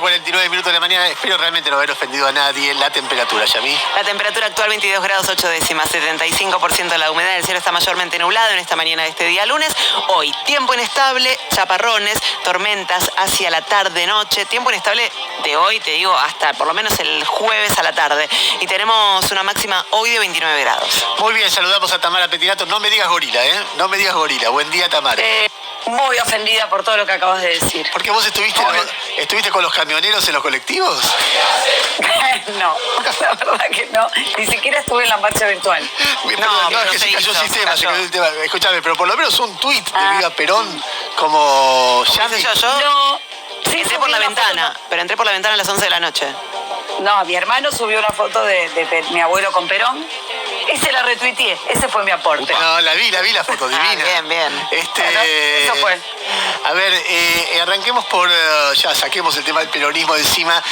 8:49 de la mañana. Espero realmente no haber ofendido a nadie. La temperatura, Yami. La temperatura actual 22 grados 8 décimas, 75% de la humedad. El cielo está mayormente nublado en esta mañana de este día lunes. Hoy, tiempo inestable, chaparrones, tormentas hacia la tarde-noche. Tiempo inestable de hoy, te digo, hasta por lo menos el jueves a la tarde. Y tenemos una máxima hoy de 29 grados. Muy bien, saludamos a Tamara Pettinato. No me digas gorila, ¿eh? No me digas gorila. Buen día, Tamara. Muy ofendida por todo lo que acabas de decir. ¿Por qué vos estuviste con los camioneros en los colectivos? No, la verdad que no. Ni siquiera estuve en la marcha virtual. No, es que se cayó el sistema, se cayó el tema. Escúchame, pero por lo menos un tuit de Viva Perón como Yami. No. Sí, entré por la ventana, pero entré por la ventana a las 11 de la noche. No, mi hermano subió una foto de mi abuelo con Perón. Ese la retuiteé, ese fue mi aporte. No, la vi la foto divina. Bien. Bueno, eso fue. A ver, arranquemos por, ya saquemos el tema del peronismo de encima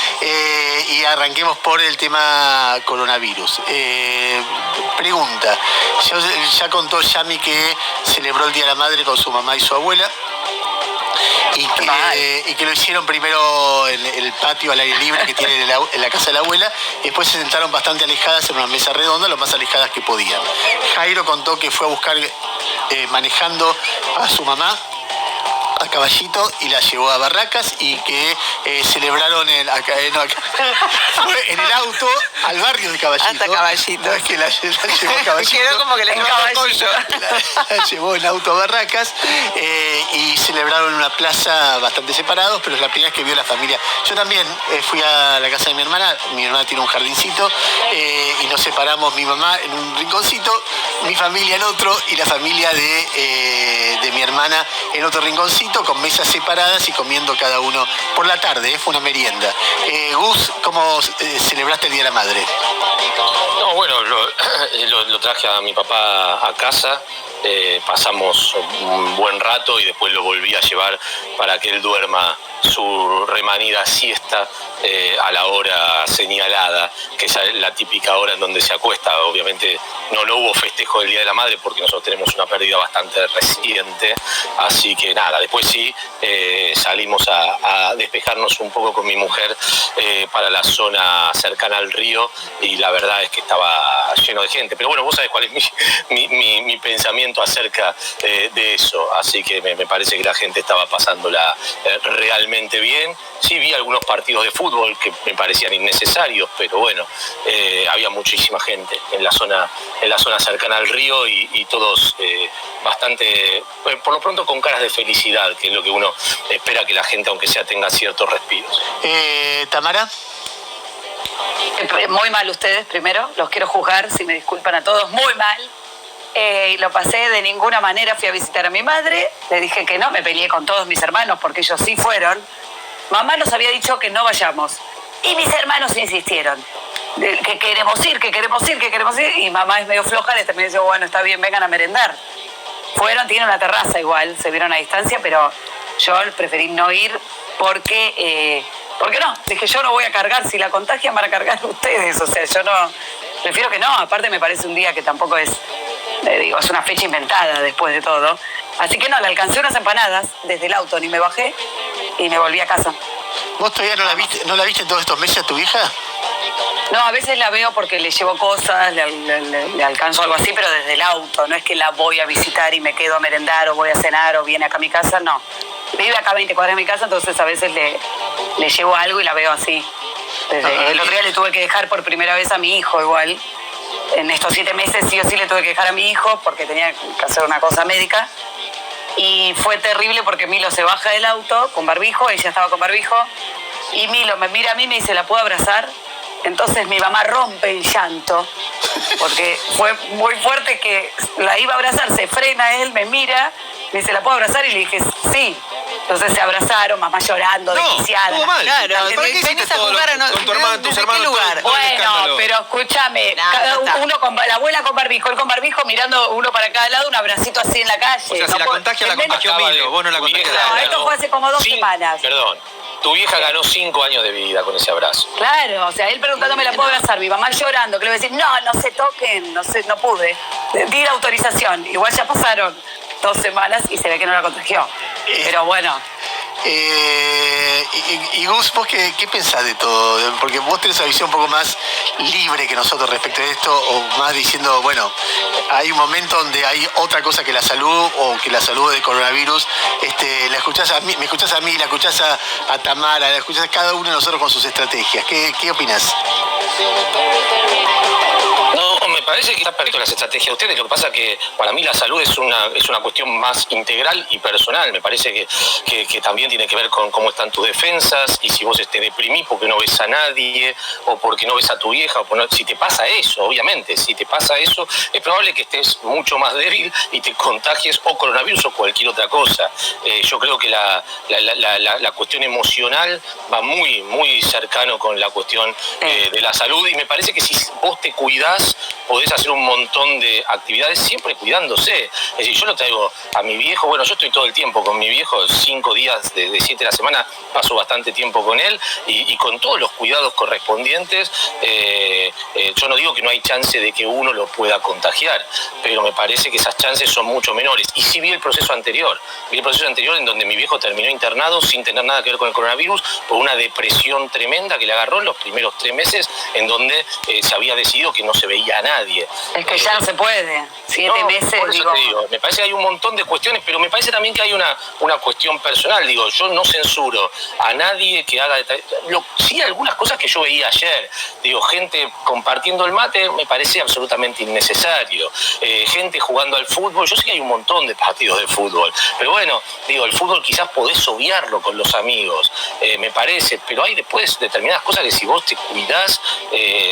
y arranquemos por el tema coronavirus. Pregunta, ya contó Yami que celebró el Día de la Madre con su mamá y su abuela. Y que lo hicieron primero en el patio al aire libre que tiene en la casa de la abuela. Después se sentaron bastante alejadas en una mesa redonda, lo más alejadas que podían. Jairo contó que fue a buscar manejando a su mamá a Caballito y la llevó a Barracas y que celebraron en el auto al barrio de Caballito. Hasta Caballito. No es que la llevó a Caballito. Quedó como que le llevó Caballito. La llevó en auto a Barracas y celebraron en una plaza bastante separados, pero es la primera vez que vio la familia. Yo también fui a la casa de mi hermana tiene un jardincito y nos separamos, mi mamá en un rinconcito, mi familia en otro y la familia de mi hermana en otro rinconcito, con mesas separadas y comiendo cada uno por la tarde, fue una merienda. Gus, ¿cómo celebraste el Día de la Madre? No, bueno, lo traje a mi papá a casa, pasamos un buen rato y después lo volví a llevar para que él duerma su remanida siesta a la hora señalada, que es la típica hora en donde se acuesta. Obviamente no hubo festejo del Día de la Madre porque nosotros tenemos una pérdida bastante reciente, así que nada, después sí salimos a despejarnos un poco con mi mujer para la zona cercana al río y la verdad es que estaba lleno de gente, pero bueno, vos sabés cuál es mi pensamiento acerca de eso, así que me parece que la gente estaba pasándola realmente bien. Sí, vi algunos partidos de fútbol que me parecían innecesarios, pero bueno, había muchísima gente en la zona cercana al río y todos bastante, por lo pronto con caras de felicidad, que es lo que uno espera que la gente, aunque sea, tenga ciertos respiros. ¿Tamara? Muy mal ustedes, primero, los quiero juzgar, si me disculpan a todos, muy mal. Lo pasé de ninguna manera, fui a visitar a mi madre, le dije que no, me peleé con todos mis hermanos porque ellos sí fueron. Mamá nos había dicho que no vayamos y mis hermanos insistieron, que queremos ir, y mamá es medio floja, les terminé diciendo, bueno, está bien, vengan a merendar. Fueron, tienen una terraza igual, se vieron a distancia, pero yo preferí no ir porque no, dije, yo no voy a cargar, si la contagian van a cargar ustedes, o sea, yo no, prefiero que no, aparte me parece un día que tampoco es, es una fecha inventada después de todo, así que no, le alcancé unas empanadas desde el auto, ni me bajé y me volví a casa. ¿Vos todavía no la viste en todos estos meses a tu hija? No, a veces la veo porque le llevo cosas, le alcanzo algo así, pero desde el auto, no es que la voy a visitar y me quedo a merendar o voy a cenar o viene acá a mi casa, no. Vive acá a 20 cuadras de mi casa, entonces a veces le llevo algo y la veo así. El otro día le tuve que dejar por primera vez a mi hijo igual. En estos 7 meses sí o sí le tuve que dejar a mi hijo porque tenía que hacer una cosa médica. Y fue terrible porque Milo se baja del auto con barbijo, ella estaba con barbijo, y Milo me mira a mí y me dice, ¿la puedo abrazar? Entonces mi mamá rompe en llanto, porque fue muy fuerte que la iba a abrazar, se frena él, me mira, me dice, ¿la puedo abrazar? Y le dije, sí. Entonces se abrazaron, mamá llorando, desquiciada. Estuvo mal. Claro, ¿Para qué hiciste todo con tu hermano, tus hermanos? Lugar? Bueno, pero escúchame, uno la abuela con barbijo, él con barbijo, mirando uno para cada lado, un abracito así en la calle. O sea, si la contagia, la contagió Milo, vos no la contagiaste. No, esto fue hace como 2 semanas. Perdón. Tu vieja ganó 5 años de vida con ese abrazo. Claro, o sea, él preguntándome, ¿la puedo abrazar? Mi mamá llorando, que le voy a decir, no se toquen, no pude. Di la autorización. Igual ya pasaron 2 semanas y se ve que no la contagió. Pero bueno. Y Gus, ¿vos qué pensás de todo? Porque vos tenés una visión un poco más libre que nosotros respecto de esto, o más diciendo, bueno, hay un momento donde hay otra cosa que la salud, o que la salud del coronavirus. La escuchás a mí, me escuchás a mí, la escuchás a Tamara, la escuchás a cada uno de nosotros con sus estrategias. ¿Qué opinás? No, me parece que está perfecto las estrategias de ustedes. Lo que pasa es que para mí la salud es una cuestión más integral y personal. Me parece que también tiene que ver con cómo están tus defensas, y si vos te deprimís porque no ves a nadie, o porque no ves a tu vieja, si te pasa eso, obviamente, si te pasa eso, es probable que estés mucho más débil y te contagies o coronavirus o cualquier otra cosa. Yo creo que la cuestión emocional va muy, muy cercano con la cuestión de la salud, y me parece que si vos te cuidás, podés hacer un montón de actividades siempre cuidándose. Es decir, yo lo traigo a mi viejo, bueno, yo estoy todo el tiempo con mi viejo, 5 días de 7 a la semana, paso bastante tiempo con él, y con todos los cuidados correspondientes. Yo no digo que no hay chance de que uno lo pueda contagiar, pero me parece que esas chances son mucho menores. Y sí vi el proceso anterior en donde mi viejo terminó internado sin tener nada que ver con el coronavirus, por una depresión tremenda que le agarró en los primeros 3 meses, en donde se había decidido que no se veía a nadie. Es que ya no se puede. 7 meses, por eso te digo, me parece que hay un montón de cuestiones, pero me parece también que hay una cuestión personal. Digo, yo no censuro a nadie que haga... Sí, algunas cosas que yo veía ayer. Digo, gente compartiendo el mate me parece absolutamente innecesario. Gente jugando al fútbol, yo sé que hay un montón de partidos de fútbol, pero bueno, digo, el fútbol quizás podés obviarlo con los amigos, me parece, pero hay después determinadas cosas que si vos te cuidás,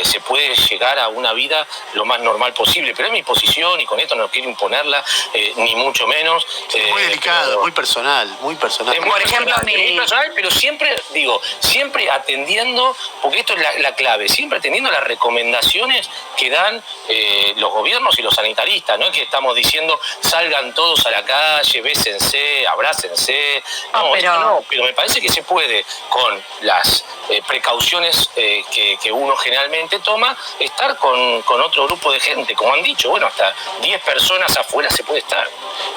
se puede llegar a una vida lo más normal posible. Pero es mi posición, y con esto no quiero imponerla, ni mucho menos. Es muy delicado, pero, muy personal. Por ejemplo, muy personal, pero siempre atendiendo, porque esto es la clave, siempre atendiendo las recomendaciones que dan los gobiernos y los sanitaristas. No es que estamos diciendo salgan todos a la calle, bésense, abrácense. Pero me parece que se puede, con las precauciones que uno generalmente toma, estar con otro grupo de gente. Como han dicho, bueno, hasta 10 personas afuera se puede estar.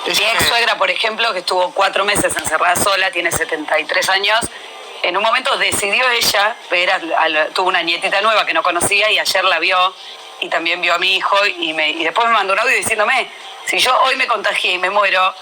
Mi ex suegra, por ejemplo, que estuvo 4 meses encerrada sola, tiene 73 años, en un momento decidió ella ver tuvo una nietita nueva que no conocía, y ayer la vio, y también vio a mi hijo, y después me mandó un audio diciéndome, si yo hoy me contagié y me muero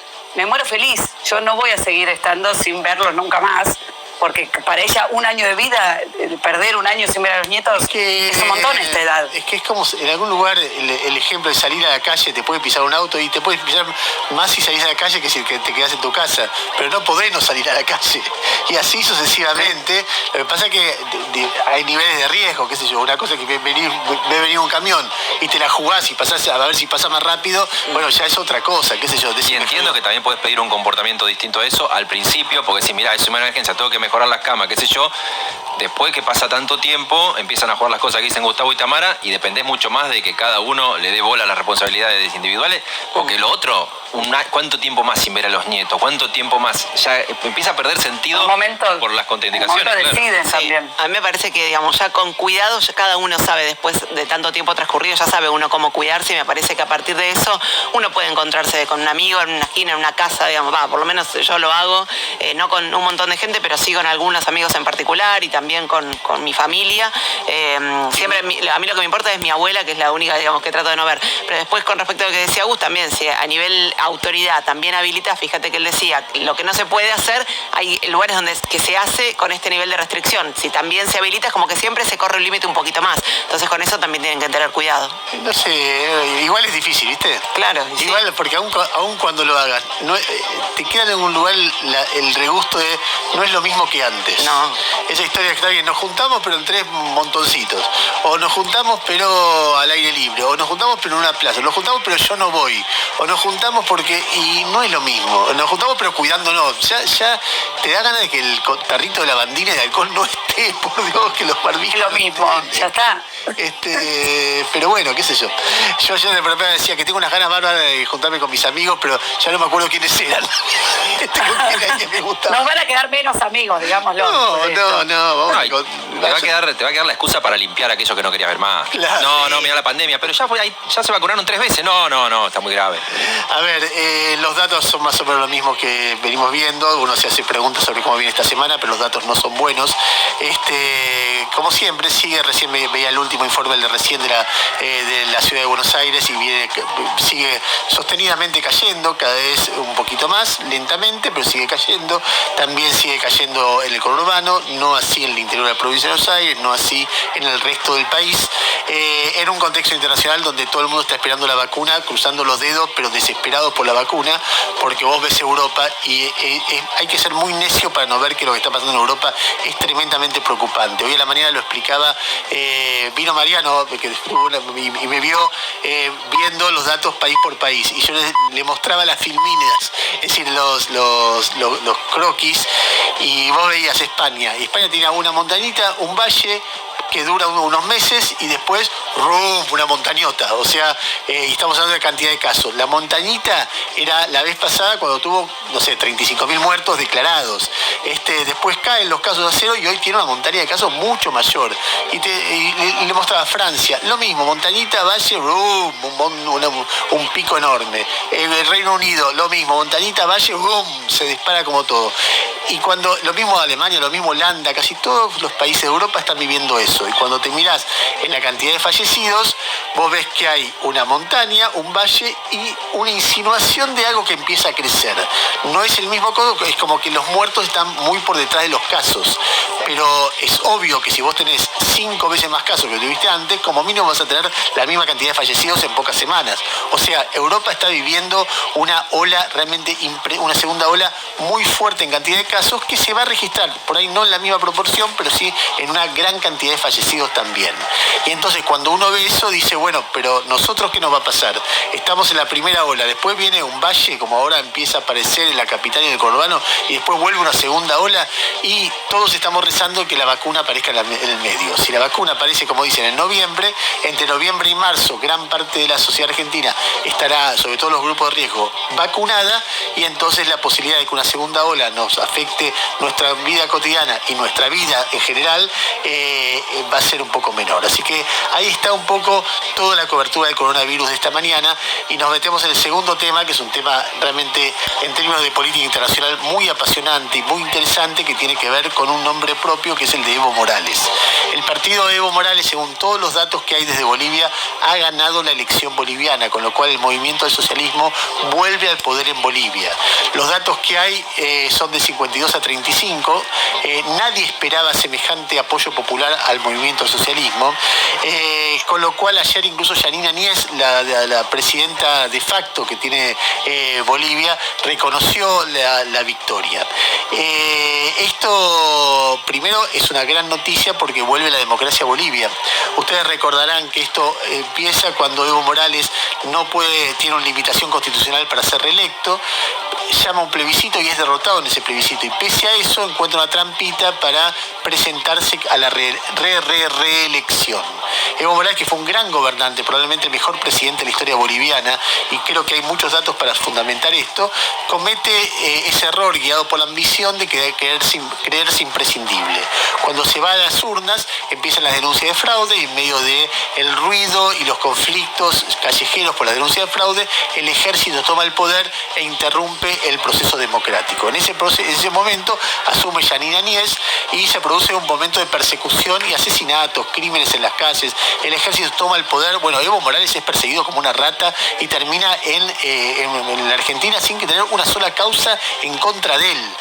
feliz. Yo no voy a seguir estando sin verlos nunca más, porque para ella 1 año de vida, perder 1 año sin ver a los nietos, es un montón esta edad. Es que es como en algún lugar el ejemplo de salir a la calle, te puede pisar un auto, y te puede pisar más si salís a la calle que si te quedás en tu casa, pero no podés no salir a la calle, y así sucesivamente. Lo que pasa es que hay niveles de riesgo, qué sé yo, una cosa es que ve venir un camión y te la jugás y pasás a ver si pasa más rápido, bueno, ya es otra cosa, qué sé yo. Y entiendo que también podés pedir un comportamiento distinto a eso al principio, porque si mirá, es una emergencia, tengo que mejorar las camas, qué sé yo. Después que pasa tanto tiempo, empiezan a jugar las cosas que dicen Gustavo y Tamara, y dependés mucho más de que cada uno le dé bola a las responsabilidades individuales, porque lo otro, ¿cuánto tiempo más sin ver a los nietos? ¿Cuánto tiempo más? Ya empieza a perder sentido por las contraindicaciones. Deciden también. A mí me parece que, digamos, ya con cuidado, ya cada uno sabe, después de tanto tiempo transcurrido, ya sabe uno cómo cuidarse, y me parece que a partir de eso uno puede encontrarse con un amigo en una esquina, en una casa, digamos, por lo menos yo lo hago, no con un montón de gente, pero sí con algunos amigos en particular, y también con mi familia. Siempre a mí lo que me importa es mi abuela, que es la única, digamos, que trato de no ver. Pero después, con respecto a lo que decía Gus, también, si a nivel autoridad también habilita, fíjate que él decía, lo que no se puede hacer, hay lugares donde que se hace con este nivel de restricción. Si también se habilita, es como que siempre se corre el límite un poquito más. Entonces con eso también tienen que tener cuidado. No sé, igual es difícil, ¿viste? Claro. Igual, porque aún cuando lo hagas, te queda en algún lugar el regusto de no es lo mismo que antes. No. Esa historia que está bien, nos juntamos pero en 3 montoncitos, o nos juntamos pero al aire libre, o nos juntamos pero en una plaza, nos juntamos pero yo no voy, o nos juntamos y no es lo mismo, nos juntamos pero cuidándonos. Ya te da ganas de que el tarrito de lavandina y de alcohol no esté, por Dios, que los barbijos lo mismo, ya está. Pero bueno, qué sé yo. Yo ayer de repente decía que tengo unas ganas bárbaras de juntarme con mis amigos, pero ya no me acuerdo quiénes eran. que Gustavo. Nos van a quedar menos amigos, digámoslo. No, No, te va a quedar la excusa para limpiar aquello que no querías ver más. Claro. No, mira la pandemia, pero ya se vacunaron 3 veces. No, está muy grave. A ver, los datos son más o menos lo mismo que venimos viendo. Uno se hace preguntas sobre cómo viene esta semana, pero los datos no son buenos. Como siempre, recién veía el último informe, el de recién de la ciudad de Buenos Aires, y sigue sostenidamente cayendo, cada vez un poquito más, lentamente, pero sigue cayendo. También sigue cayendo en el conurbano, no así en el interior de la provincia de Buenos Aires, no así en el resto del país. En un contexto internacional donde todo el mundo está esperando la vacuna, cruzando los dedos, pero desesperados por la vacuna, porque vos ves Europa y hay que ser muy necio para no ver que lo que está pasando en Europa es tremendamente preocupante. Hoy a la mañana lo explicaba, vino Mariano y me vio viendo los datos país por país, y yo le mostraba las filminas, es decir, los croquis, y vos veías España, y España tiene una montañita, un valle que dura unos meses y después una montañota, o sea, y estamos hablando de cantidad de casos. La montañita era la vez pasada cuando tuvo, 35.000 muertos declarados. Después caen los casos a cero y hoy tiene una montaña de casos mucho mayor. Y le mostraba Francia, lo mismo, montañita, valle, un pico enorme. El Reino Unido, lo mismo, montañita, valle, se dispara como todo. Y lo mismo Alemania, lo mismo Holanda, casi todos los países de Europa están viviendo eso. Y cuando te mirás en la cantidad de fallecidos, vos ves que hay una montaña, un valle y una insinuación de algo que empieza a crecer. No es el mismo codo, es como que los muertos están muy por detrás de los casos. Pero es obvio que si vos tenés 5 veces más casos que tuviste antes, como mínimo vas a tener la misma cantidad de fallecidos en pocas semanas. O sea, Europa está viviendo una ola realmente, una segunda ola muy fuerte en cantidad de casos, que se va a registrar, por ahí no en la misma proporción, pero sí en una gran cantidad de fallecidos también. Y entonces cuando uno ve eso dice, bueno, pero nosotros ¿qué nos va a pasar? Estamos en la primera ola, después viene un valle, como ahora empieza a aparecer en la capital y en el conurbano, y después vuelve una segunda ola, y todos estamos rezando que la vacuna aparezca en el medio. Si la vacuna aparece, como dicen, en noviembre, entre noviembre y marzo, gran parte de la sociedad argentina estará, sobre todo los grupos de riesgo, vacunada, y entonces la posibilidad de que una segunda ola nos afecte nuestra vida cotidiana y nuestra vida en general va a ser un poco menor. Así que ahí está un poco toda la cobertura del coronavirus de esta mañana, y nos metemos en el segundo tema, que es un tema realmente en términos de política internacional muy apasionante y muy interesante, que tiene que ver con un nombre propio, que es el de Evo Morales. El partido de Evo Morales, según todos los datos que hay desde Bolivia, ha ganado la elección boliviana, con lo cual el movimiento del socialismo vuelve al poder en Bolivia. Los datos que hay son de 52 a 35. Nadie esperaba semejante apoyo popular al movimiento del socialismo, con lo cual ayer incluso Yanina Áñez, la presidenta de facto que tiene Bolivia, reconoció la victoria. Esto primero es una gran noticia porque vuelve la democracia a Bolivia. Ustedes recordarán que esto empieza cuando Evo Morales tiene una limitación constitucional para ser reelecto, llama un plebiscito y es derrotado en ese plebiscito, y pese a eso encuentra una trampita para presentarse a la reelección. Evo Morales, que fue un gran gobernante, probablemente el mejor presidente de la historia boliviana, y creo que hay muchos datos para fundamentar esto, comete ese error guiado por la ambición de creerse imprescindible. Cuando se va a las urnas empiezan las denuncias de fraude, y en medio del ruido y los conflictos callejeros por la denuncia de fraude, el ejército toma el poder e interrumpe el proceso democrático. En ese momento asume Yanina Áñez y se produce un momento de persecución y asesinatos, crímenes en las calles, el ejército toma el poder. Bueno, Evo Morales es perseguido como una rata y termina en la Argentina sin que tener una sola causa en contra de él.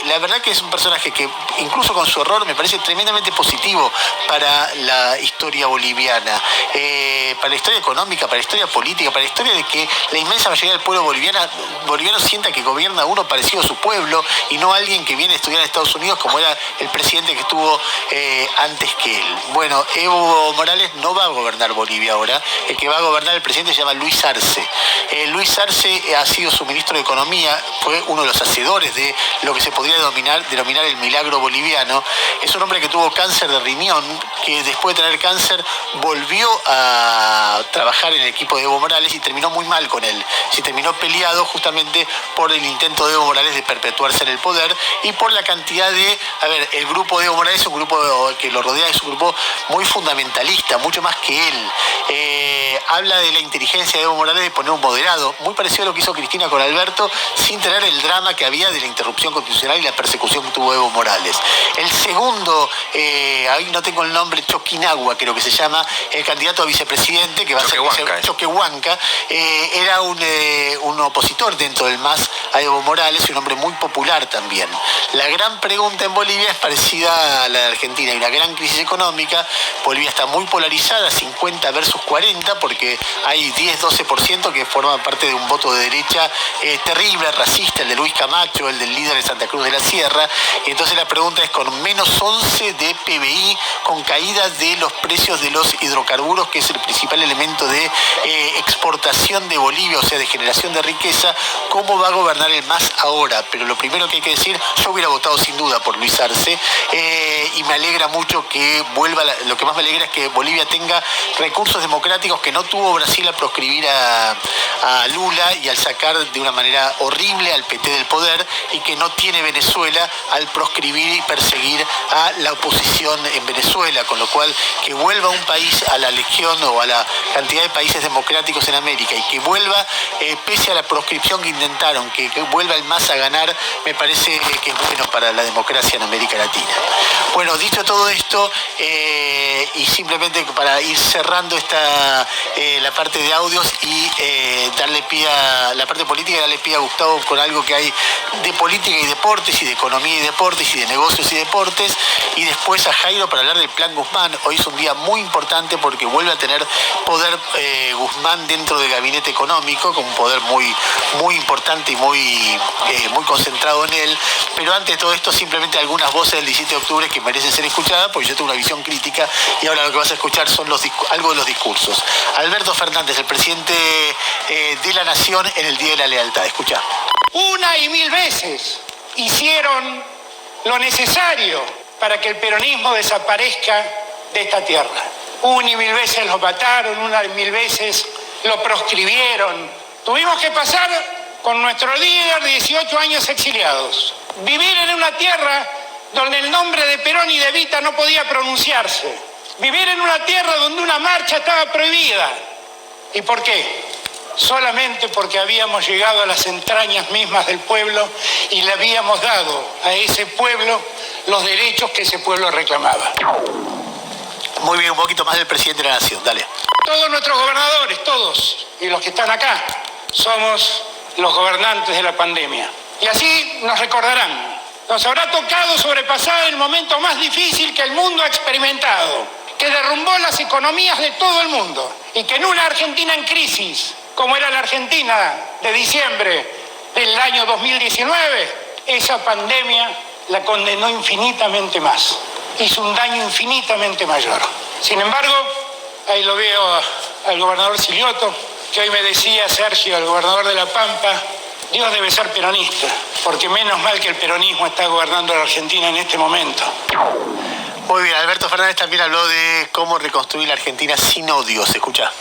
La verdad que es un personaje que, incluso con su error, me parece tremendamente positivo para la historia boliviana, para la historia económica, para la historia política, para la historia de que la inmensa mayoría del pueblo boliviano sienta que gobierna uno parecido a su pueblo y no alguien que viene a estudiar en Estados Unidos como era el presidente que estuvo antes que él. Bueno, Bueno, Evo Morales no va a gobernar Bolivia ahora. El que va a gobernar el presidente se llama Luis Arce. Luis Arce ha sido su ministro de Economía, fue uno de los hacedores de lo que se podría denominar el milagro boliviano. Es un hombre que tuvo cáncer de riñón, que después de tener cáncer volvió a trabajar en el equipo de Evo Morales y terminó muy mal con él. Se terminó peleado justamente por el intento de Evo Morales de perpetuarse en el poder y por la cantidad de... A ver, el grupo de Evo Morales es un grupo que lo rodea, es un grupo muy fundamentalista, mucho más que él. Habla de la inteligencia de Evo Morales de poner un moderado, muy parecido a lo que hizo Cristina con Alberto, sin tener el drama que había de la interrupción constitucional y la persecución que tuvo Evo Morales. El segundo, ahí no tengo el nombre, Choquinagua creo que se llama, el candidato a vicepresidente, que va a ser Choquehuanca, era un opositor dentro del MAS a Evo Morales, un hombre muy popular también. La gran pregunta en Bolivia es parecida a la de Argentina, hay una gran crisis económica, Bolivia está muy polarizada, 50 versus 40, porque hay 10-12% que forman parte de un voto de derecha terrible, racista, el de Luis Camacho, el del líder de Santa Cruz de la Sierra. Y entonces la pregunta es, con menos 11 de PBI, con caída de los precios de los hidrocarburos, que es el principal elemento de exportación de Bolivia, o sea, de generación de riqueza, ¿cómo va a gobernar el MAS ahora? Pero lo primero que hay que decir, yo hubiera votado sin duda por Luis Arce, y me alegra mucho que vuelva, lo que más me alegra es que Bolivia tenga recursos democráticos que no tuvo Brasil al proscribir a Lula y al sacar de una manera horrible al PT del poder, y que no tiene Venezuela al proscribir y perseguir a la oposición en Venezuela, con lo cual que vuelva un país a la legión o a la cantidad de países democráticos en América y que vuelva, pese a la proscripción que intentaron, que vuelva el MAS a ganar, me parece que es bueno para la democracia en América Latina. Bueno, dicho todo esto, y simplemente para ir cerrando la parte de audios y darle pie a la parte política, darle pie a Gustavo con algo que hay de política y deportes, y de economía y deportes, y de negocios y deportes, y después a Jairo para hablar del Plan Guzmán. Hoy es un día muy importante porque vuelve a tener poder Guzmán dentro del gabinete económico, con un poder muy, muy importante y muy concentrado en él. Pero antes de todo esto, simplemente algunas voces del 17 de octubre que merecen ser escuchadas, porque yo tengo una visión crítica, y ahora lo que vas a escuchar son algo de los discursos. Alberto Fernández, el presidente de la Nación, en el Día de la Lealtad. Escuchá. Una y mil veces hicieron lo necesario para que el peronismo desaparezca de esta tierra. Una y mil veces lo mataron, una y mil veces lo proscribieron. Tuvimos que pasar con nuestro líder 18 años exiliados. Vivir en una tierra donde el nombre de Perón y de Evita no podía pronunciarse. Vivir en una tierra donde una marcha estaba prohibida. ¿Y por qué? Solamente porque habíamos llegado a las entrañas mismas del pueblo y le habíamos dado a ese pueblo los derechos que ese pueblo reclamaba. Muy bien, un poquito más del presidente de la Nación, dale. Todos nuestros gobernadores, todos, y los que están acá, somos los gobernantes de la pandemia. Y así nos recordarán. Nos habrá tocado sobrepasar el momento más difícil que el mundo ha experimentado, que derrumbó las economías de todo el mundo, y que en una Argentina en crisis, como era la Argentina de diciembre del año 2019, esa pandemia la condenó infinitamente más, hizo un daño infinitamente mayor. Sin embargo, ahí lo veo al gobernador Silioto, que hoy me decía, Sergio, el gobernador de La Pampa, Dios debe ser peronista, porque menos mal que el peronismo está gobernando la Argentina en este momento. Muy bien, Alberto Fernández también habló de cómo reconstruir la Argentina sin odios. Escucha.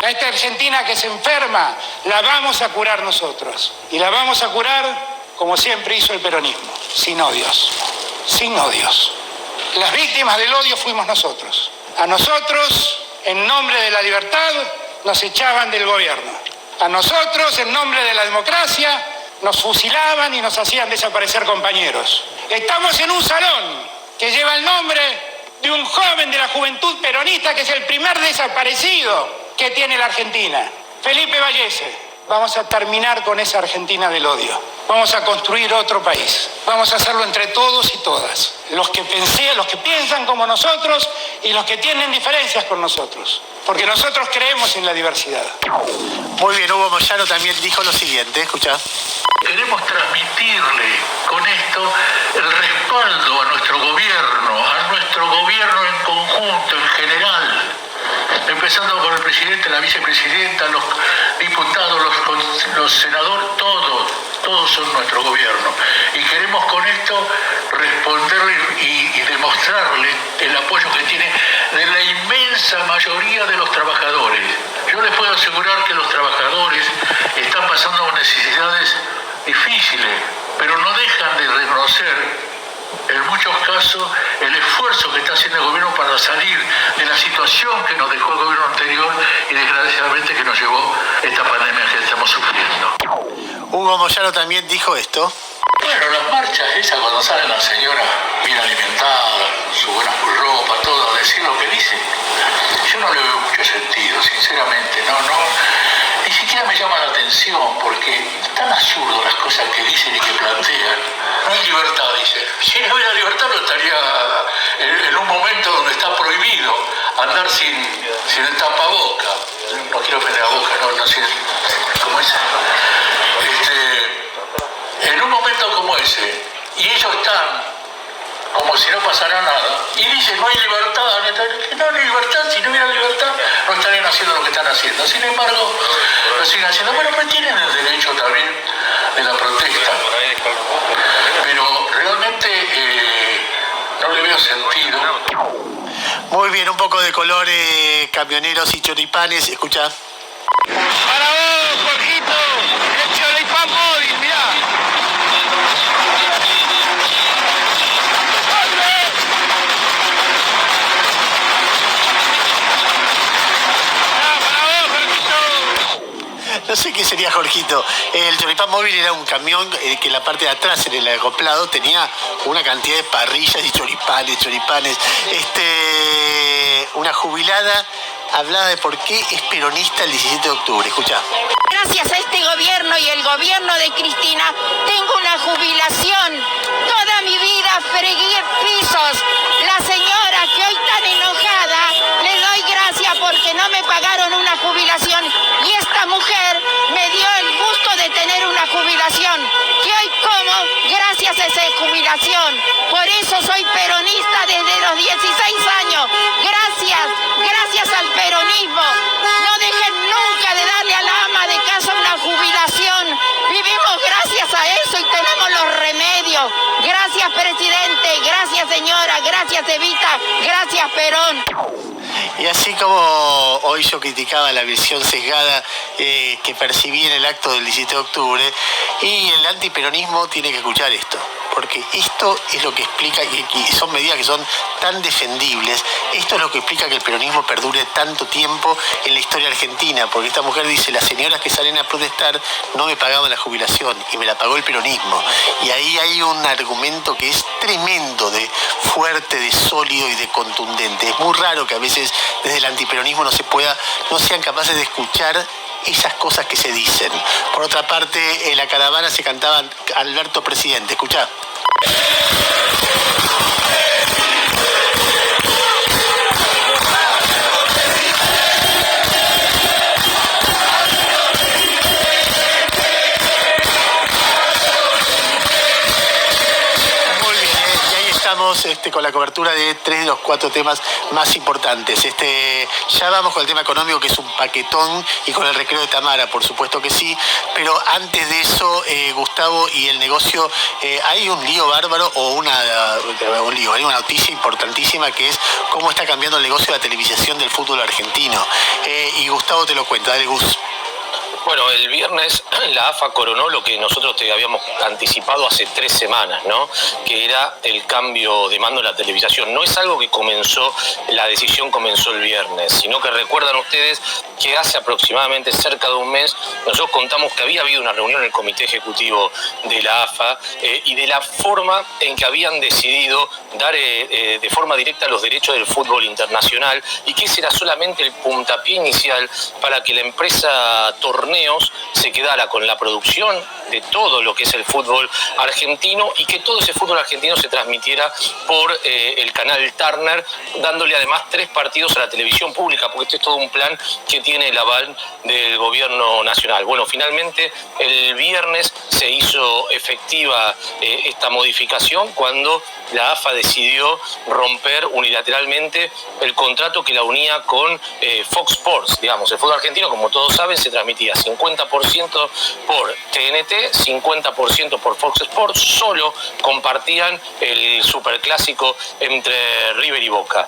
A esta Argentina que se enferma, la vamos a curar nosotros. Y la vamos a curar como siempre hizo el peronismo, sin odios. Sin odios. Las víctimas del odio fuimos nosotros. A nosotros, en nombre de la libertad, nos echaban del gobierno. A nosotros, en nombre de la democracia, nos fusilaban y nos hacían desaparecer compañeros. Estamos en un salón que lleva el nombre de un joven de la juventud peronista que es el primer desaparecido que tiene la Argentina, Felipe Vallese. Vamos a terminar con esa Argentina del odio. Vamos a construir otro país. Vamos a hacerlo entre todos y todas. Los que piensan como nosotros y los que tienen diferencias con nosotros. Porque nosotros creemos en la diversidad. Muy bien, Hugo Moyano también dijo lo siguiente, escuchá. Queremos transmitirle con esto el respaldo a nuestro gobierno en conjunto conjunto, en general, empezando por el presidente, la vicepresidenta, los diputados, los senadores, todos son nuestro gobierno. Y queremos con esto responderle y demostrarle el apoyo que tiene de la inmensa mayoría de los trabajadores. Yo les puedo asegurar que los trabajadores están pasando necesidades difíciles, pero no dejan de reconocer en muchos casos el esfuerzo que está haciendo el gobierno para salir de la situación que nos dejó el gobierno anterior y desgraciadamente que nos llevó esta pandemia que estamos sufriendo. Hugo Moyano también dijo esto. Bueno, las marchas esas cuando salen las señoras bien alimentadas, su buena ropa, todo, a decir lo que dicen, yo no le veo mucho sentido, sinceramente, no, ni siquiera me llama la atención porque es tan absurdo las cosas que dicen y que plantean. No hay libertad, dice. Si no hubiera libertad no estaría en un momento donde está prohibido andar sin el tapaboca. No quiero ofender a boca, no sé cómo es. En un momento como ese, y ellos están como si no pasara nada, y dicen no hay libertad, no hay libertad, si no hubiera libertad no estarían haciendo lo que están haciendo. Sin embargo, lo siguen haciendo. Bueno, pues tienen el derecho también de la protesta, pero realmente no le veo sentido. Muy bien, un poco de color, camioneros y choripanes, escucha. Para vos, Jorgito, el choripán móvil, mirá. No sé qué sería Jorgito. El choripán móvil era un camión que en la parte de atrás, en el acoplado, tenía una cantidad de parrillas y choripanes. Una jubilada hablaba de por qué es peronista el 17 de octubre. Escuchá. Gracias a este gobierno y el gobierno de Cristina, tengo una jubilación. Toda mi vida fregué pisos. La señora que hoy tan enojada, le doy gracias porque no me pagaron una jubilación. Y esta mujer me dio el gusto de tener una jubilación. Que hoy como gracias a esa jubilación. Por eso soy peronista desde los 16 años. Gracias al peronismo. No dejen nunca de darle a la ama de casa una jubilación. Vivimos gracias a eso y tenemos los remedios. Gracias, presidente. Gracias, señora. Gracias, Evita. Gracias, Perón. Y así como hoy yo criticaba la visión sesgada que percibí en el acto del 17 de octubre, y el antiperonismo tiene que escuchar esto, porque esto es lo que explica, y son medidas que son tan defendibles, esto es lo que explica que el peronismo perdure tanto tiempo en la historia argentina, porque esta mujer dice, las señoras que salen a protestar no me pagaban la jubilación y me la pagó el peronismo. Y ahí hay un argumento que es tremendo, de fuerte, de sólido y de contundente. Es muy raro que a veces desde el antiperonismo no sean capaces de escuchar esas cosas que se dicen. Por otra parte, en la caravana se cantaba Alberto Presidente. Escuchá. Con la cobertura de 3 de los 4 temas más importantes. Ya vamos con el tema económico, que es un paquetón, y con el recreo de Tamara, por supuesto que sí, pero antes de eso, Gustavo, y el negocio, hay un lío bárbaro, hay una noticia importantísima, que es cómo está cambiando el negocio de la televisación del fútbol argentino. Y Gustavo te lo cuenta, dale, Gus. Bueno, el viernes la AFA coronó lo que nosotros te habíamos anticipado hace 3 semanas, ¿no? Que era el cambio de mando de la televisación. No es algo que la decisión comenzó el viernes, sino que recuerdan ustedes que hace aproximadamente cerca de un mes nosotros contamos que había habido una reunión en el comité ejecutivo de la AFA y de la forma en que habían decidido dar de forma directa los derechos del fútbol internacional, y que ese era solamente el puntapié inicial para que la empresa Torneos se quedara con la producción de todo lo que es el fútbol argentino y que todo ese fútbol argentino se transmitiera por el canal Turner, dándole además 3 partidos a la televisión pública, porque este es todo un plan que tiene el aval del gobierno nacional. Bueno, finalmente el viernes se hizo efectiva esta modificación cuando la AFA decidió romper unilateralmente el contrato que la unía con Fox Sports. Digamos, el fútbol argentino, como todos saben, se transmitía 50% por TNT, 50% por Fox Sports, solo compartían el superclásico entre River y Boca.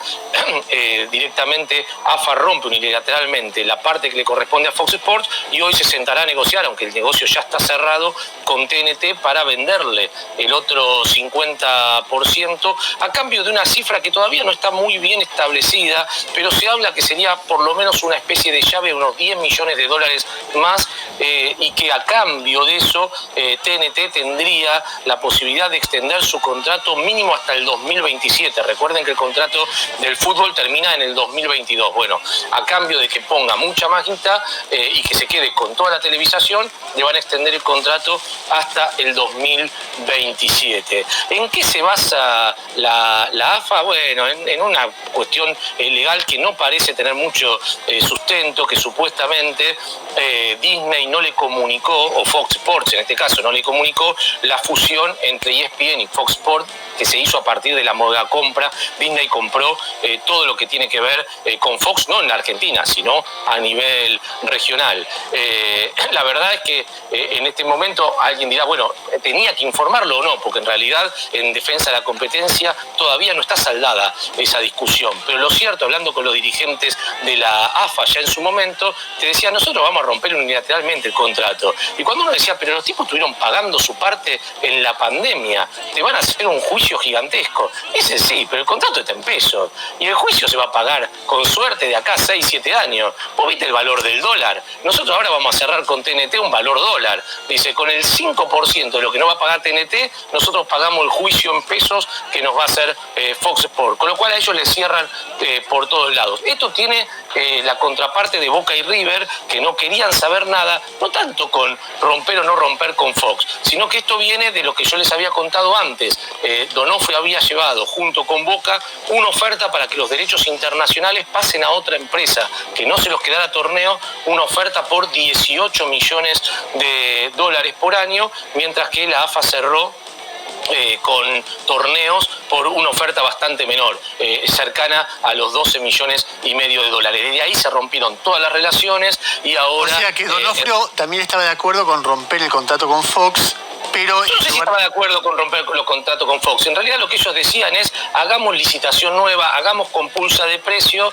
Directamente AFA rompe unilateralmente la parte que le corresponde a Fox Sports y hoy se sentará a negociar, aunque el negocio ya está cerrado, con TNT para venderle el otro 50% a cambio de una cifra que todavía no está muy bien establecida, pero se habla que sería por lo menos una especie de llave de unos 10 millones de dólares más y que a cambio de eso TNT tendría la posibilidad de extender su contrato mínimo hasta el 2027. Recuerden que el contrato del fútbol termina en el 2022. Bueno, a cambio de que ponga mucha más guita y que se quede con toda la televisación, le van a extender el contrato hasta el 2027. ¿En qué se basa la AFA? Bueno, en una cuestión legal que no parece tener mucho sustento, que supuestamente Disney no le comunicó, o Fox Sports en este caso, no le comunicó la fusión entre ESPN y Fox Sports que se hizo a partir de la mega compra. Disney compró todo lo que tiene que ver con Fox, no en la Argentina, sino a nivel regional. La verdad es que en este momento alguien dirá, bueno, ¿tenía que informarlo o no? Porque en realidad en defensa de la competencia todavía no está saldada esa discusión. Pero lo cierto, hablando con los dirigentes de la AFA ya en su momento, te decía, nosotros vamos a romper unilateralmente el contrato. Y cuando uno decía, pero los tipos estuvieron pagando su parte en la pandemia, te van a hacer un juicio gigantesco. Ese sí, pero el contrato está en pesos. Y el juicio se va a pagar con suerte de acá 6, 7 años. ¿Vos viste el valor del dólar? Nosotros ahora vamos a cerrar con TNT un valor dólar. Dice, con el 5% de lo que no va a pagar TNT, nosotros pagamos el juicio en pesos que nos va a hacer Fox Sports. Con lo cual a ellos les cierran por todos lados. Esto tiene la contraparte de Boca y River, que no querían saber nada, no tanto con romper o no romper con Fox, sino que esto viene de lo que yo les había contado antes. Donofrio había llevado junto con Boca una oferta para que los derechos internacionales pasen a otra empresa, que no se los quedara Torneo, una oferta por 18 millones de dólares por año, mientras que la AFA cerró con Torneos por una oferta bastante menor, cercana a los 12 millones y medio de dólares. Desde ahí se rompieron todas las relaciones y ahora... O sea que Donofrio también estaba de acuerdo con romper el contrato con Fox, pero... Yo no sé si estaba de acuerdo con romper los contratos con Fox. En realidad lo que ellos decían es, hagamos licitación nueva, hagamos compulsa de precio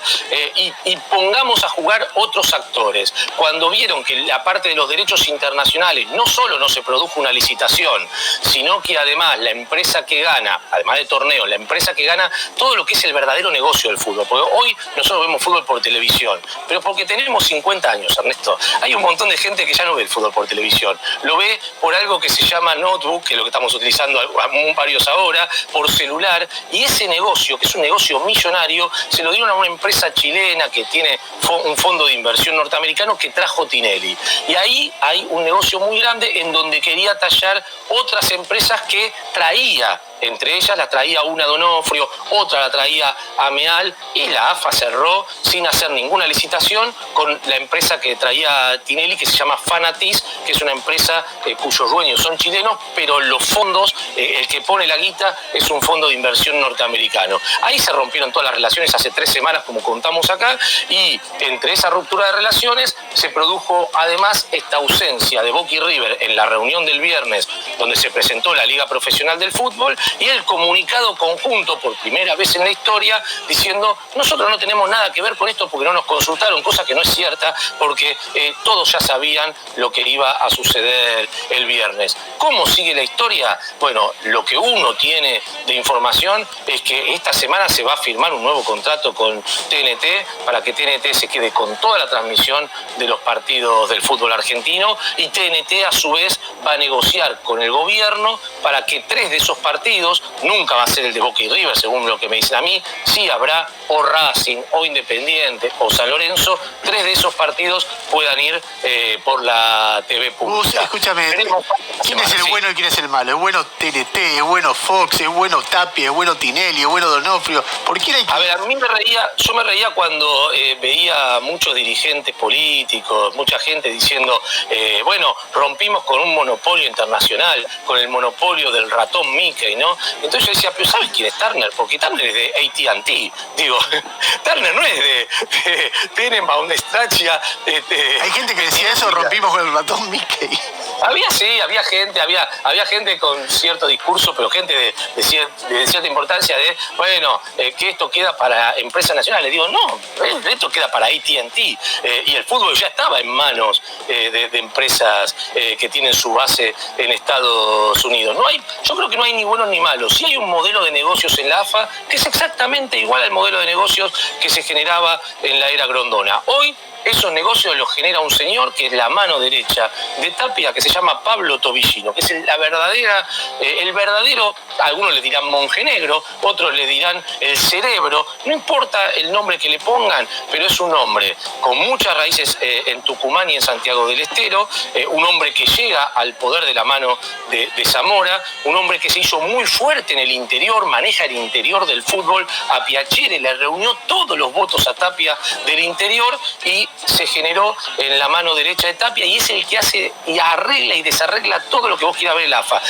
y pongamos a jugar otros actores. Cuando vieron que la parte de los derechos internacionales no solo no se produjo una licitación, sino que además la empresa que gana, además de Torneo, la empresa que gana todo lo que es el verdadero negocio del fútbol. Porque hoy nosotros vemos fútbol por televisión, pero porque tenemos 50 años, Ernesto. Hay un montón de gente que ya no ve el fútbol por televisión. Lo ve por algo que se llama notebook, que es lo que estamos utilizando varios ahora, por celular, y ese negocio, que es un negocio millonario, se lo dieron a una empresa chilena que tiene un fondo de inversión norteamericano que trajo Tinelli. Y ahí hay un negocio muy grande en donde quería tallar otras empresas que traía. Entre ellas la traía una Donofrio, otra la traía Ameal, y la AFA cerró sin hacer ninguna licitación con la empresa que traía Tinelli, que se llama Fanatis, que es una empresa cuyos dueños son chilenos, pero los fondos, el que pone la guita es un fondo de inversión norteamericano. Ahí se rompieron todas las relaciones hace 3 semanas, como contamos acá, y entre esa ruptura de relaciones se produjo además esta ausencia de Boca y River en la reunión del viernes, donde se presentó la Liga Profesional del Fútbol, y el comunicado conjunto por primera vez en la historia diciendo, nosotros no tenemos nada que ver con esto porque no nos consultaron, cosa que no es cierta, porque todos ya sabían lo que iba a suceder el viernes. ¿Cómo sigue la historia? Bueno, lo que uno tiene de información es que esta semana se va a firmar un nuevo contrato con TNT para que TNT se quede con toda la transmisión de los partidos del fútbol argentino, y TNT a su vez va a negociar con el gobierno para que 3 de esos partidos, nunca va a ser el de Boca y River, según lo que me dicen a mí, sí habrá o Racing, o Independiente, o San Lorenzo, 3 de esos partidos puedan ir por la TV pública. Escúchame, ¿quién es el bueno y quién es el malo? ¿Es bueno TNT, es bueno Fox, es bueno Tapia, es bueno Tinelli, es bueno Donofrio? ¿Por qué hay que... A ver, yo me reía cuando veía muchos dirigentes políticos, mucha gente diciendo, bueno, rompimos con un monopolio internacional, con el monopolio del ratón Mickey, ¿no? Entonces yo decía, pero ¿sabes quién es Turner? Porque Turner es de AT&T. Digo, Turner no es de Tenenbaum, de Strachia. Hay gente que decía eso, rompimos con el ratón Mickey. Había gente con cierto discurso, pero gente de cierta importancia de, bueno, que esto queda para empresas nacionales. Digo, no, esto queda para AT&T. Y el fútbol ya estaba en manos de empresas que tienen su base en Estados Unidos. Yo creo que no hay ni buenos ni malos. Sí hay un modelo de negocios en la AFA que es exactamente igual al modelo de negocios que se generaba en la era Grondona. Hoy esos negocios los genera un señor que es la mano derecha de Tapia, que se llama Pablo Tobillino, que es el verdadero, algunos le dirán monje negro, otros le dirán el cerebro, no importa el nombre que le pongan, pero es un hombre con muchas raíces en Tucumán y en Santiago del Estero, un hombre que llega al poder de la mano de Zamora, un hombre que se hizo muy fuerte en el interior, maneja el interior del fútbol, a Piacere le reunió todos los votos a Tapia del interior y se generó en la mano derecha de Tapia y es el que hace y arregla y desarregla todo lo que vos quieras ver en la AFA.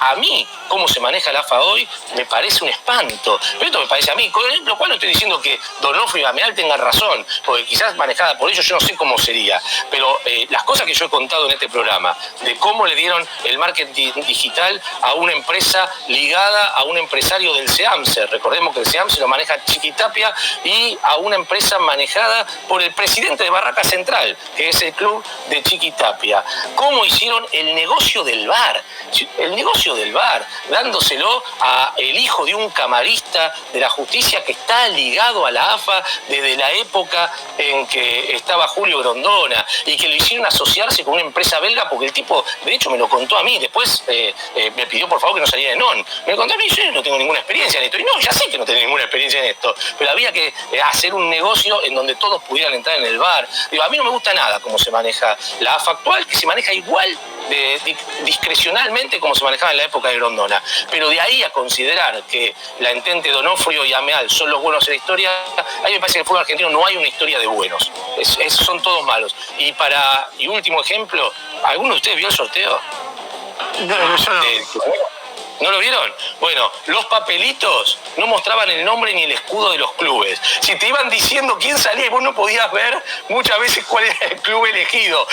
A mí, cómo se maneja la AFA hoy, me parece un espanto. Pero esto me parece a mí, con lo cual no estoy diciendo que Donofrio y Ameal tengan razón, porque quizás manejada por ellos yo no sé cómo sería, pero las cosas que yo he contado en este programa, de cómo le dieron el marketing digital a una empresa ligada a un empresario del SEAMSE, recordemos que el SEAMSE lo maneja Chiqui Tapia, y a una empresa manejada por el presidente de Barraca Central, que es el club de Chiqui Tapia. ¿Cómo hicieron el negocio del VAR? El negocio del VAR, dándoselo a el hijo de un camarista de la justicia que está ligado a la AFA desde la época en que estaba Julio Grondona, y que lo hicieron asociarse con una empresa belga, porque el tipo, de hecho, me lo contó a mí, después me pidió por favor que no saliera de NON. Me lo contó a mí, yo no tengo ninguna experiencia en esto. Y no, ya sé que no tengo ninguna experiencia en esto, pero había que hacer un negocio en donde todos pudieran entrar en el VAR. Digo, a mí no me gusta nada cómo se maneja la AFA actual, que se maneja igual discrecionalmente como se manejaba en la época de Grondona. Pero de ahí a considerar que la entente Donofrio y Ameal son los buenos en la historia, a mí me parece que en el fútbol argentino no hay una historia de buenos. Son todos malos. Y último ejemplo, ¿alguno de ustedes vio el sorteo? No, yo no. ¿No lo vieron? Bueno, los papelitos no mostraban el nombre ni el escudo de los clubes. Si te iban diciendo quién salía y vos no podías ver muchas veces cuál era el club elegido.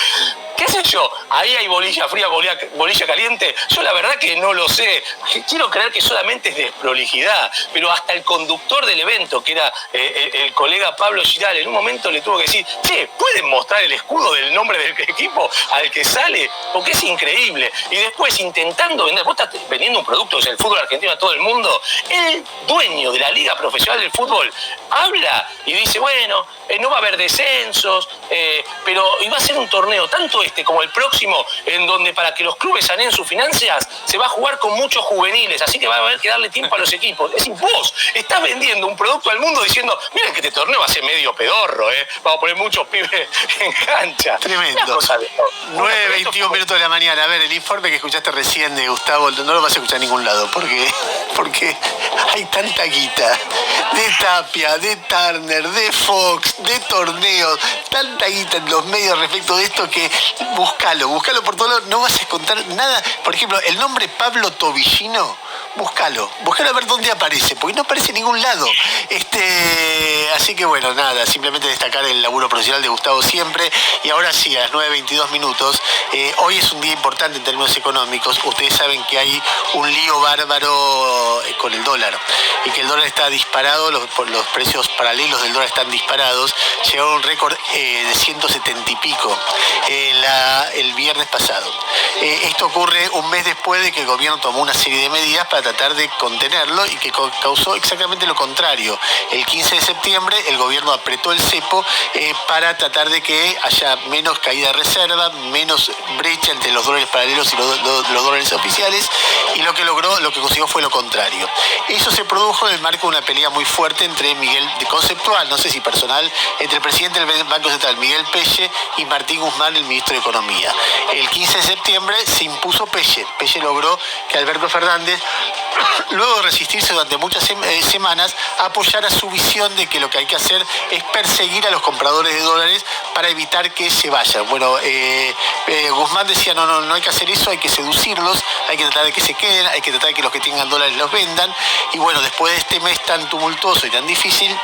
¿Qué sé yo? Ahí hay bolilla fría, bolilla caliente. Yo la verdad que no lo sé. Quiero creer que solamente es desprolijidad. Pero hasta el conductor del evento, que era el colega Pablo Giral, en un momento le tuvo que decir, che, ¿pueden mostrar el escudo del nombre del equipo al que sale? Porque es increíble. Y después intentando vender, vos estás vendiendo un producto que es el fútbol argentino a todo el mundo. El dueño de la Liga Profesional del Fútbol habla y dice, bueno, no va a haber descensos, pero iba a ser un torneo, tanto como el próximo, en donde para que los clubes saneen sus finanzas, se va a jugar con muchos juveniles, así que va a haber que darle tiempo a los equipos. Es decir, vos estás vendiendo un producto al mundo diciendo, miren que este torneo va a ser medio pedorro, vamos a poner muchos pibes en cancha. Tremendo. 9:21 minutos de la mañana. A ver, el informe que escuchaste recién de Gustavo, no lo vas a escuchar en ningún lado, porque hay tanta guita de Tapia, de Turner, de Fox, de torneos, tanta guita en los medios respecto de esto que búscalo por todos lados, no vas a encontrar nada. Por ejemplo, el nombre Pablo Tobillino, búscalo a ver dónde aparece, porque no aparece en ningún lado. Así que bueno, nada, simplemente destacar el laburo profesional de Gustavo siempre. Y ahora sí, a las 9:22 minutos, hoy es un día importante en términos económicos. Ustedes saben que hay un lío bárbaro con el dólar, y que el dólar está disparado, los precios paralelos del dólar están disparados, llegaron a un récord de 170 y pico el viernes pasado. Esto ocurre un mes después de que el gobierno tomó una serie de medidas para tratar de contenerlo y que causó exactamente lo contrario. El 15 de septiembre el gobierno apretó el cepo para tratar de que haya menos caída de reserva, menos brecha entre los dólares paralelos y los dólares oficiales, y lo que consiguió fue lo contrario. Eso se produjo en el marco de una pelea muy fuerte entre conceptual, no sé si personal, entre el presidente del Banco Central, Miguel Pelle, y Martín Guzmán, el ministro de Economía. El 15 de septiembre se impuso Pelle. Pelle logró que Alberto Fernández, luego de resistirse durante muchas semanas, apoyara su visión de que lo que hay que hacer es perseguir a los compradores de dólares para evitar que se vayan. Bueno, Guzmán decía, no hay que hacer eso, hay que seducirlos, hay que tratar de que se queden, hay que tratar de que los que tengan dólares los vendan. Y bueno, después de este mes tan tumultuoso y tan difícil,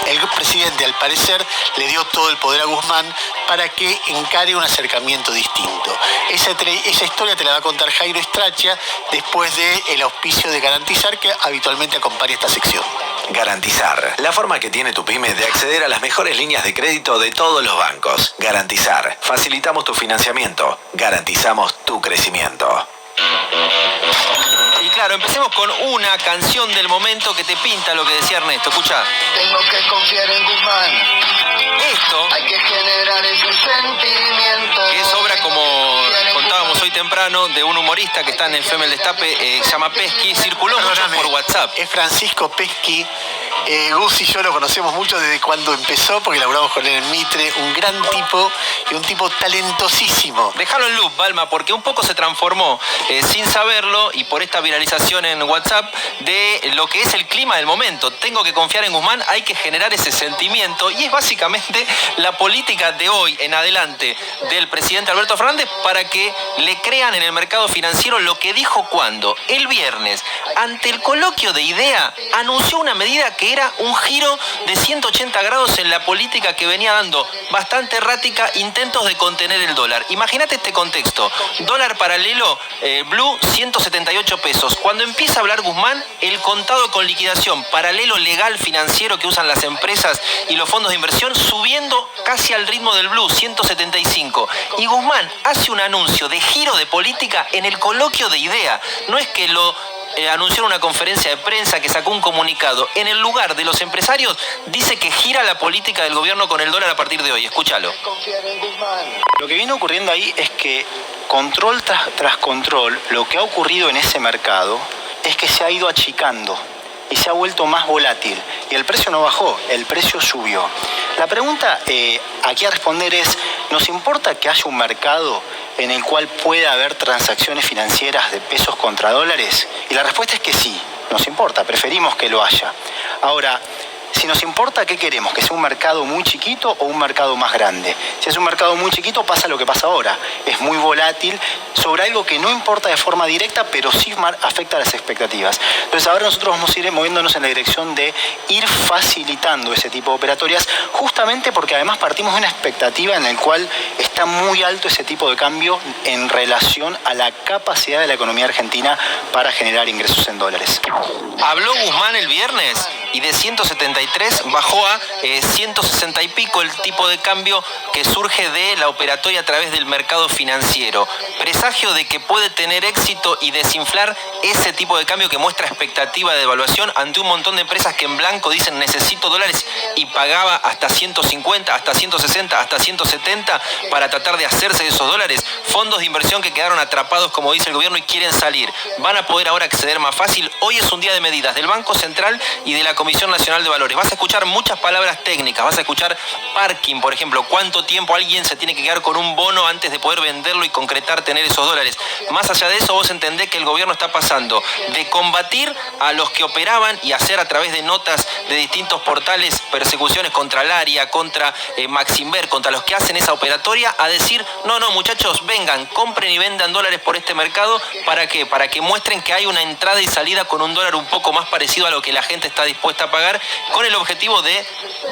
el presidente, al parecer, le dio todo el poder a Guzmán para que encare un acercamiento distinto. Esa historia te la va a contar Jairo Straccia después del auspicio de Garantizar, que habitualmente acompaña esta sección. Garantizar, la forma que tiene tu pyme de acceder a las mejores líneas de crédito de todos los bancos. Garantizar, facilitamos tu financiamiento, garantizamos tu crecimiento. Y claro, empecemos con una canción del momento que te pinta lo que decía Ernesto. Escuchá. Tengo que confiar en Guzmán. Esto, hay que generar ese sentimiento, que es obra, como contábamos hoy temprano, de un humorista que está en el FM El Destape, se llama Pesky, circuló mucho por WhatsApp. Es Francisco Pesky. Gus y yo lo conocemos mucho desde cuando empezó, porque laburamos con él en Mitre, un gran tipo y un tipo talentosísimo. Déjalo en loop, Balma, porque un poco se transformó, sin saberlo, y por esta viralización en WhatsApp, de lo que es el clima del momento. Tengo que confiar en Guzmán, hay que generar ese sentimiento, y es básicamente la política de hoy en adelante del presidente Alberto Fernández para que le crean en el mercado financiero lo que dijo cuando el viernes, ante el coloquio de IDEA, anunció una medida que era un giro de 180 grados en la política que venía dando bastante errática, intentos de contener el dólar. Imagínate este contexto: dólar paralelo, blue, 178 pesos. Cuando empieza a hablar Guzmán, el contado con liquidación paralelo legal financiero que usan las empresas y los fondos de inversión subiendo casi al ritmo del blue, 175. Y Guzmán hace un anuncio de giro de política en el coloquio de IDEA. No es que lo anunció en una conferencia de prensa, que sacó un comunicado. En el lugar de los empresarios dice que gira la política del gobierno con el dólar a partir de hoy. Escúchalo. Lo que viene ocurriendo ahí es que control tras control, lo que ha ocurrido en ese mercado es que se ha ido achicando y se ha vuelto más volátil. Y el precio no bajó, el precio subió. La pregunta aquí a responder es, ¿nos importa que haya un mercado en el cual pueda haber transacciones financieras de pesos contra dólares? Y la respuesta es que sí, nos importa, preferimos que lo haya. Ahora, si nos importa, ¿qué queremos? ¿Que sea un mercado muy chiquito o un mercado más grande? Si es un mercado muy chiquito, pasa lo que pasa ahora. Es muy volátil sobre algo que no importa de forma directa, pero sí afecta a las expectativas. Entonces ahora nosotros vamos a ir moviéndonos en la dirección de ir facilitando ese tipo de operatorias, justamente porque además partimos de una expectativa en la cual está muy alto ese tipo de cambio en relación a la capacidad de la economía argentina para generar ingresos en dólares. Habló Guzmán el viernes y de 173 bajó a 160 y pico el tipo de cambio que surge de la operatoria a través del mercado financiero. Presagio de que puede tener éxito y desinflar ese tipo de cambio que muestra expectativa de devaluación ante un montón de empresas que en blanco dicen necesito dólares y pagaba hasta 150, hasta 160, hasta 170 para tratar de hacerse de esos dólares. Fondos de inversión que quedaron atrapados, como dice el gobierno, y quieren salir. Van a poder ahora acceder más fácil. Hoy es un día de medidas del Banco Central y de la Comisión Nacional de Valores. Vas a escuchar muchas palabras técnicas, vas a escuchar parking, por ejemplo, cuánto tiempo alguien se tiene que quedar con un bono antes de poder venderlo y concretar tener esos dólares. Más allá de eso, vos entendés que el gobierno está pasando de combatir a los que operaban y hacer a través de notas de distintos portales persecuciones contra Laria, contra Maximber, contra los que hacen esa operatoria, a decir, no muchachos, vengan, compren y vendan dólares por este mercado. ¿Para qué? Para que muestren que hay una entrada y salida con un dólar un poco más parecido a lo que la gente está dispuesta a pagar, con el objetivo de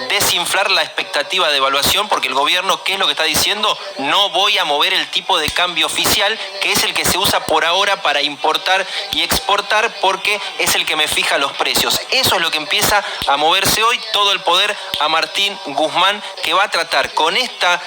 desinflar la expectativa de evaluación, porque el gobierno, ¿qué es lo que está diciendo? No voy a mover el tipo de cambio oficial, que es el que se usa por ahora para importar y exportar, porque es el que me fija los precios. Eso es lo que empieza a moverse hoy, todo el poder a Martín Guzmán, que va a tratar con esta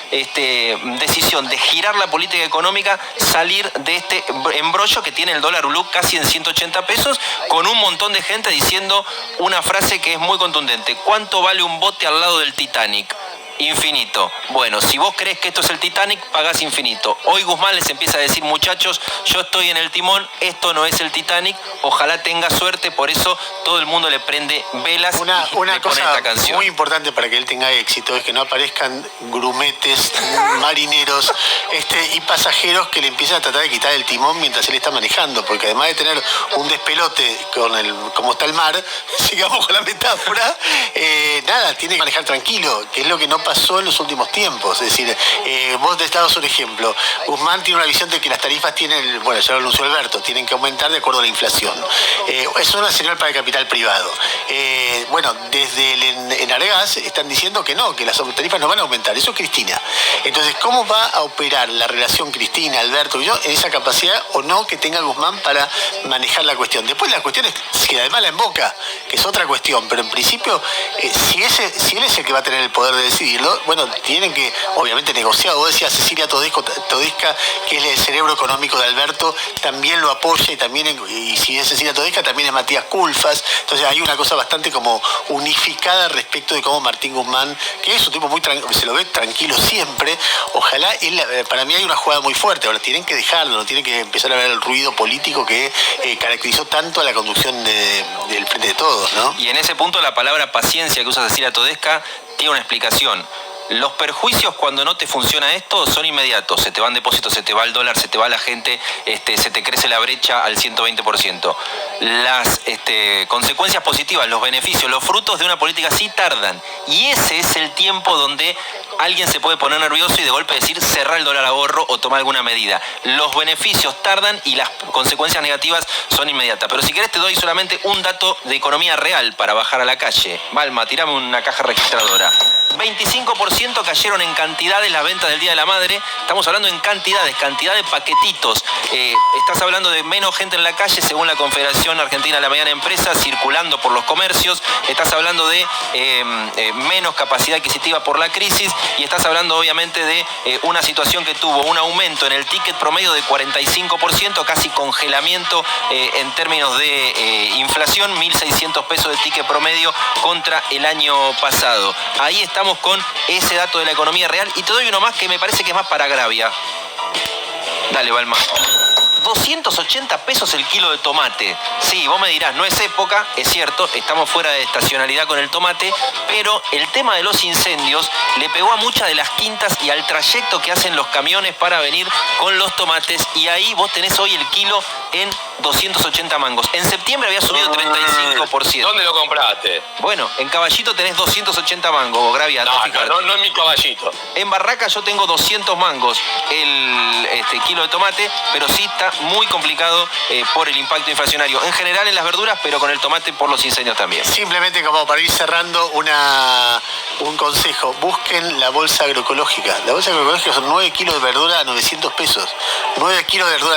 decisión de girar la política económica, salir de este embrollo que tiene el dólar blue casi en 180 pesos, con un montón de gente diciendo una frase que es muy contundente: ¿cuánto vale un bote al lado del Titanic? Infinito. Bueno, si vos crees que esto es el Titanic, pagás infinito. Hoy Guzmán les empieza a decir: muchachos, yo estoy en el timón, esto no es el Titanic, ojalá tenga suerte, por eso todo el mundo le prende velas y una le pone cosa esta canción. muy importante para que él tenga éxito es que no aparezcan grumetes, marineros y pasajeros que le empiezan a tratar de quitar el timón mientras él está manejando, porque además de tener un despelote como está el mar, sigamos con la metáfora, nada, tiene que manejar tranquilo, que es lo que no pasó en los últimos tiempos. Es decir, vos te dabas un ejemplo. Guzmán tiene una visión de que las tarifas tienen, bueno, ya lo anunció Alberto, tienen que aumentar de acuerdo a la inflación. Es una señal para el capital privado. Bueno, desde el Argas están diciendo que no, que las tarifas no van a aumentar. Eso es Cristina. Entonces, ¿cómo va a operar la relación Cristina, Alberto y yo en esa capacidad o no que tenga Guzmán para manejar la cuestión? Después la cuestión es que además la emboca, que es otra cuestión, pero en principio, si él es el que va a tener el poder de decidirlo, bueno, tienen que, obviamente, negociar. Vos decías Cecilia Todesca, que es el cerebro económico de Alberto, también lo apoya, y si es Cecilia Todesca, también es Matías Culfas. Entonces hay una cosa bastante como unificada respecto de cómo Martín Guzmán, que es un tipo muy se lo ve tranquilo siempre, ojalá, para mí hay una jugada muy fuerte. Ahora tienen que dejarlo, no tienen que empezar a ver el ruido político que caracterizó tanto a la conducción del Frente de Todos, ¿no? Y en ese punto la palabra paciencia que usa Cecilia Todesca tiene una explicación. Los perjuicios cuando no te funciona esto son inmediatos. Se te van depósitos, se te va el dólar, se te va la gente, se te crece la brecha al 120%. Las consecuencias positivas, los beneficios, los frutos de una política sí tardan. Y ese es el tiempo donde alguien se puede poner nervioso y de golpe decir cerrar el dólar a gorro o tomar alguna medida. Los beneficios tardan y las consecuencias negativas son inmediatas. Pero si querés te doy solamente un dato de economía real para bajar a la calle. Balma, tirame una caja registradora. 25% cayeron en cantidades las ventas del Día de la Madre. Estamos hablando en cantidades, cantidad de paquetitos. Estás hablando de menos gente en la calle, según la Confederación Argentina de la Mediana Empresa, circulando por los comercios. Estás hablando de menos capacidad adquisitiva por la crisis. Y estás hablando, obviamente, de una situación que tuvo un aumento en el ticket promedio de 45%, casi congelamiento en términos de inflación, 1.600 pesos de ticket promedio contra el año pasado. Ahí estamos con ese dato de la economía real. Y te doy uno más que me parece que es más para Gravia. Dale, Balma. 280 pesos el kilo de tomate. Sí, vos me dirás, no es época, es cierto, estamos fuera de estacionalidad con el tomate, pero el tema de los incendios le pegó a muchas de las quintas y al trayecto que hacen los camiones para venir con los tomates, y ahí vos tenés hoy el kilo en 280 mangos. En septiembre había subido 35%. ¿Dónde lo compraste? Bueno, en Caballito tenés 280 mangos, Gravia. No en mi Caballito. En Barraca yo tengo 200 mangos el kilo de tomate, pero sí está muy complicado por el impacto inflacionario en general en las verduras, pero con el tomate por los incendios también. Simplemente como para ir cerrando un consejo: busquen la bolsa agroecológica. La bolsa agroecológica son 9 kilos de verdura a 900 pesos. 9 kilos de verdura.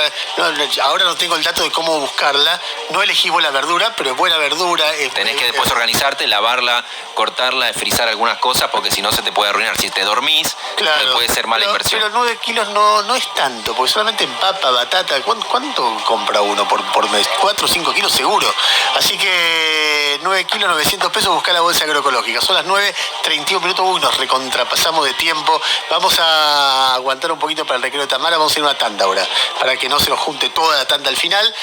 Ahora no tengo el dato de cómo buscarla. No elegí buena verdura, pero es buena verdura. Tenés que después organizarte, lavarla, cortarla, frizar algunas cosas, porque si no se te puede arruinar. Si te dormís, claro, puede ser mala inversión. Pero 9 kilos no es tanto, porque solamente en papa, batata, ¿cuánto compra uno por mes? 4 o 5 kilos seguro. Así que 9 kilos, 900 pesos, buscar la bolsa agroecológica. Son las 9:31 minutos. Uy, nos recontrapasamos de tiempo. Vamos a aguantar un poquito para el recreo de Tamara. Vamos a ir a una tanda ahora, para que no se nos junte toda la tanda al final.